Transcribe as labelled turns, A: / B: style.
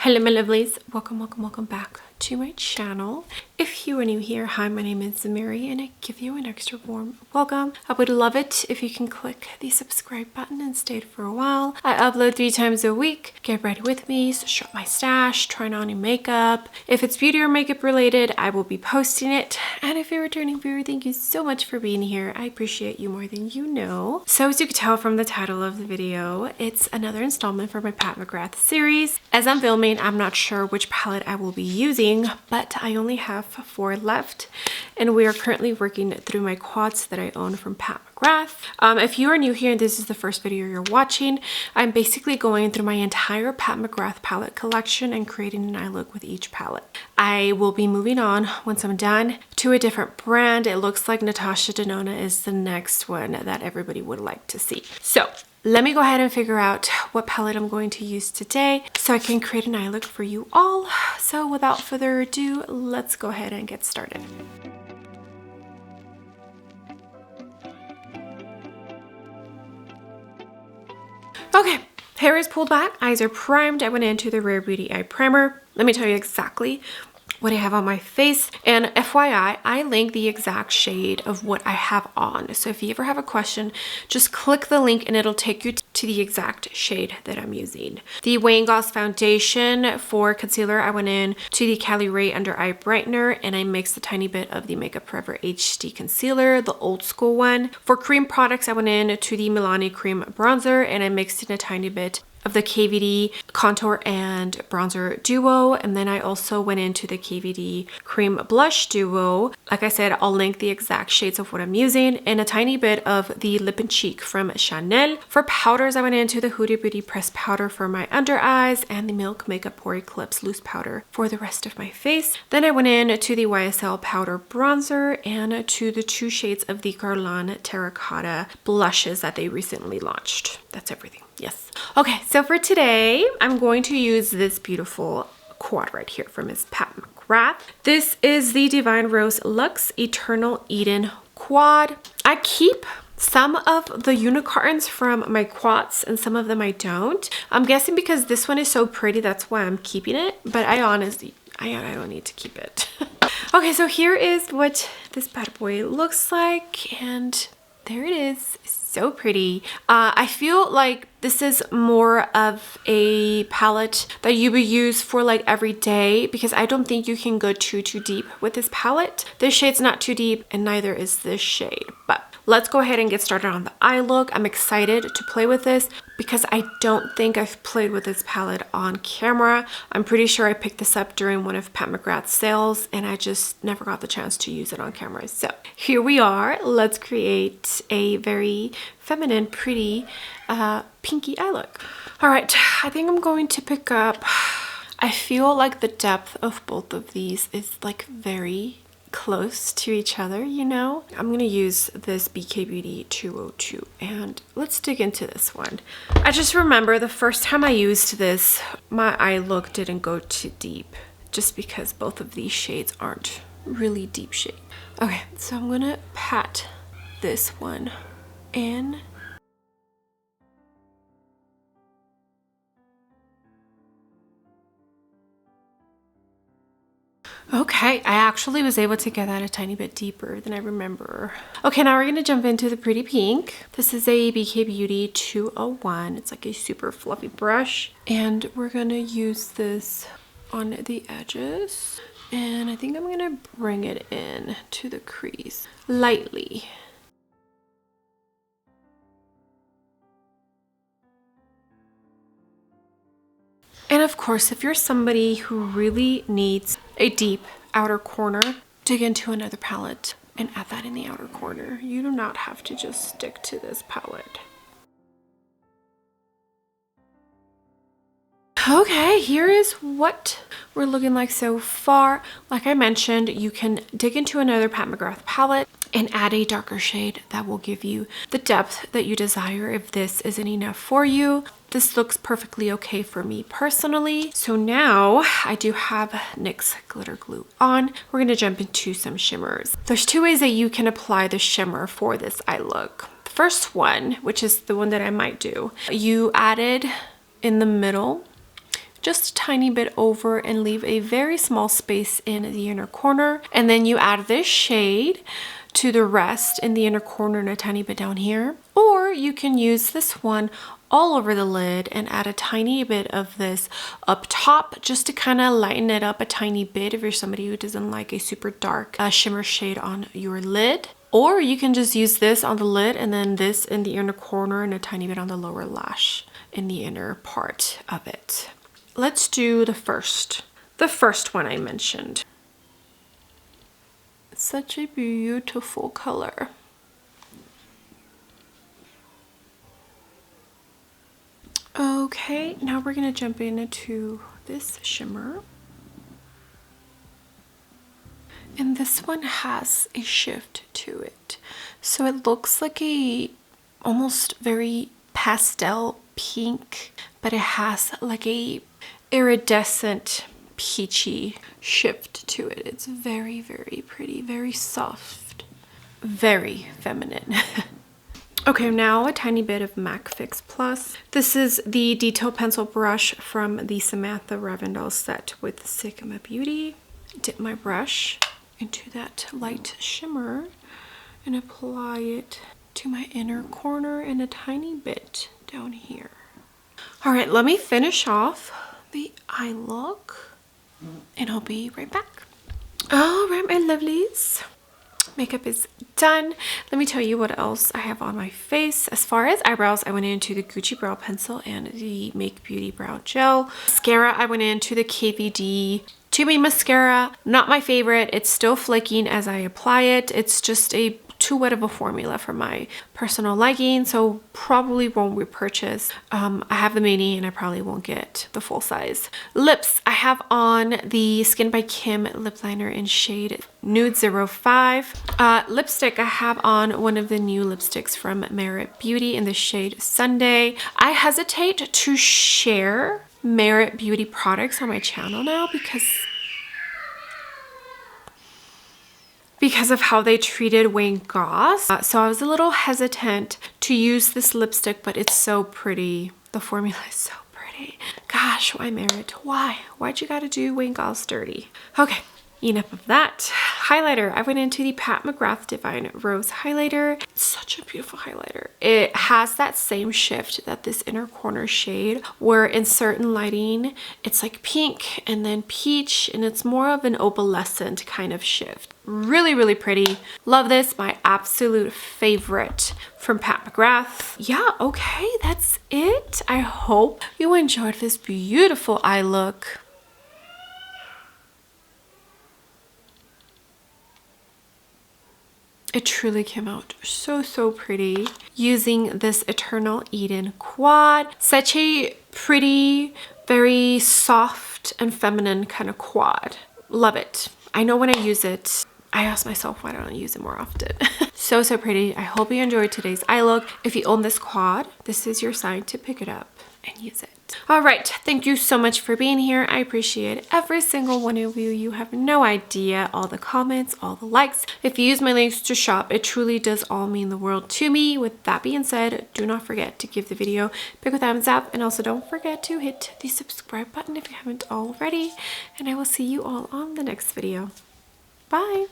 A: Hello my lovelies, welcome back to my channel. If you are new here, hi, my name is Mary and I give you an extra warm welcome. I would love it if you can click the subscribe button and stay for a while. I upload 3 times a week. Get ready with me, so shop my stash, trying on new makeup. If it's beauty or makeup related, I will be posting it. And if you're a returning viewer, thank you so much for being here. I appreciate you more than you know. So as you can tell from the title of the video, it's another installment for my Pat McGrath series. As I'm filming, I'm not sure which palette I will be using, but I only have 4 left and we are currently working through my quads that I own from Pat McGrath. If you are new here and this is the first video you're watching, I'm basically going through my entire Pat McGrath palette collection and creating an eye look with each palette. I will be moving on once I'm done to a different brand. It looks like Natasha Denona is the next one that everybody would like to see. So let me go ahead and figure out what palette I'm going to use today so I can create an eye look for you all. So without further ado, let's go ahead and get started. Okay, hair is pulled back, eyes are primed. I went into the Rare Beauty Eye Primer. Let me tell you exactly what I have on my face, and FYI, I link the exact shade of what I have on. So if you ever have a question, just click the link and it'll take you to the exact shade that I'm using. The Wayne Goss foundation for concealer, I went in to the Cali Ray Under Eye Brightener and I mixed a tiny bit of the Makeup Forever HD concealer, the old school one. For cream products, I went in to the Milani Cream Bronzer and I mixed in a tiny bit of the KVD contour and bronzer duo, and then I also went into the KVD cream blush duo. Like I said, I'll link the exact shades of what I'm using, and a tiny bit of the lip and cheek from Chanel. For powders, I went into the Huda Beauty pressed powder for my under eyes and the Milk Makeup Pore Eclipse loose powder for the rest of my face. Then I went in to the YSL powder bronzer and to the 2 shades of the Guerlain Terracotta blushes that they recently launched. That's everything. Yes. Okay, so for today, I'm going to use this beautiful quad right here from Miss Pat McGrath. This is the Divine Rose Luxe Eternal Eden Quad. I keep some of the unicorns from my quads and some of them I don't. I'm guessing because this one is so pretty, that's why I'm keeping it, but I honestly, I don't need to keep it. Okay, so here is what this bad boy looks like, and there it is. So pretty. I feel like this is more of a palette that you would use for like every day, because I don't think you can go too deep with this palette. This shade's not too deep and neither is this shade, but let's go ahead and get started on the eye look. I'm excited to play with this because I don't think I've played with this palette on camera. I'm pretty sure I picked this up during one of Pat McGrath's sales and I just never got the chance to use it on camera. So here we are. Let's create a very feminine, pretty pinky eye look. All right, I think I'm going to pick up, I feel like the depth of both of these is like very close to each other, you know? I'm gonna use this BK Beauty 202 and let's dig into this one. I just remember the first time I used this, my eye look didn't go too deep just because both of these shades aren't really deep shade. Okay, so I'm gonna pat this one in. Okay, I actually was able to get that a tiny bit deeper than I remember. Okay, now we're gonna jump into the pretty pink. This is a BK Beauty 201. It's like a super fluffy brush. And we're gonna use this on the edges. And I think I'm gonna bring it in to the crease lightly. And of course, if you're somebody who really needs a deep outer corner, dig into another palette and add that in the outer corner. You do not have to just stick to this palette. Okay, here is what we're looking like so far. Like I mentioned, you can dig into another Pat McGrath palette and add a darker shade that will give you the depth that you desire if this isn't enough for you. This looks perfectly okay for me personally. So now I do have NYX glitter glue on. We're gonna jump into some shimmers. There's 2 ways that you can apply the shimmer for this eye look. The first one, which is the one that I might do, you added in the middle just a tiny bit over and leave a very small space in the inner corner. And then you add this shade to the rest in the inner corner and a tiny bit down here. Or you can use this one all over the lid and add a tiny bit of this up top just to kind of lighten it up a tiny bit if you're somebody who doesn't like a super dark shimmer shade on your lid. Or you can just use this on the lid and then this in the inner corner and a tiny bit on the lower lash in the inner part of it. Let's do the first one I mentioned. It's such a beautiful color. Okay, now we're gonna jump into this shimmer. And this one has a shift to it. So it looks like a almost very pastel pink, but it has like a iridescent peachy shift to it. It's very, very pretty, very soft, very feminine. Okay, now a tiny bit of MAC Fix Plus. This is the detail pencil brush from the Samantha Ravindell set with Sigma Beauty. Dip my brush into that light shimmer and apply it to my inner corner and a tiny bit down here. All right, let me finish off the eye look and I'll be right back. All right, my lovelies. Makeup is done. Let me tell you what else I have on my face. As far as eyebrows, I went into the Gucci brow pencil and the Make Beauty brow gel. Mascara, I went into the KVD Tube mascara. Not my favorite. It's still flaking as I apply it. It's just too wet of a formula for my personal liking, so probably won't repurchase. I have the mini and I probably won't get the full size. Lips, I have on the Skin by Kim lip liner in shade Nude 05. Lipstick, I have on one of the new lipsticks from Merit Beauty in the shade Sunday. I hesitate to share Merit Beauty products on my channel now because of how they treated Wayne Goss. So I was a little hesitant to use this lipstick, but it's so pretty. The formula is so pretty. Gosh, why Merit? Why? Why'd you gotta do Wayne Goss dirty? Okay, enough of that. Highlighter, I went into the Pat McGrath Divine Rose highlighter. It's such a beautiful highlighter. It has that same shift that this inner corner shade, where in certain lighting, it's like pink and then peach, and it's more of an opalescent kind of shift. Really, really pretty. Love this. My absolute favorite from Pat McGrath. Yeah, okay, that's it. I hope you enjoyed this beautiful eye look. It truly came out so, so pretty using this Eternal Eden Quad. Such a pretty, very soft and feminine kind of quad. Love it. I know when I use it, I ask myself, why don't I use it more often? So, so pretty. I hope you enjoyed today's eye look. If you own this quad, this is your sign to pick it up and use it. All right, thank you so much for being here. I appreciate every single one of you. You have no idea, all the comments, all the likes. If you use my links to shop, it truly does all mean the world to me. With that being said, do not forget to give the video a big thumbs up, and also don't forget to hit the subscribe button if you haven't already, and I will see you all on the next video. Bye.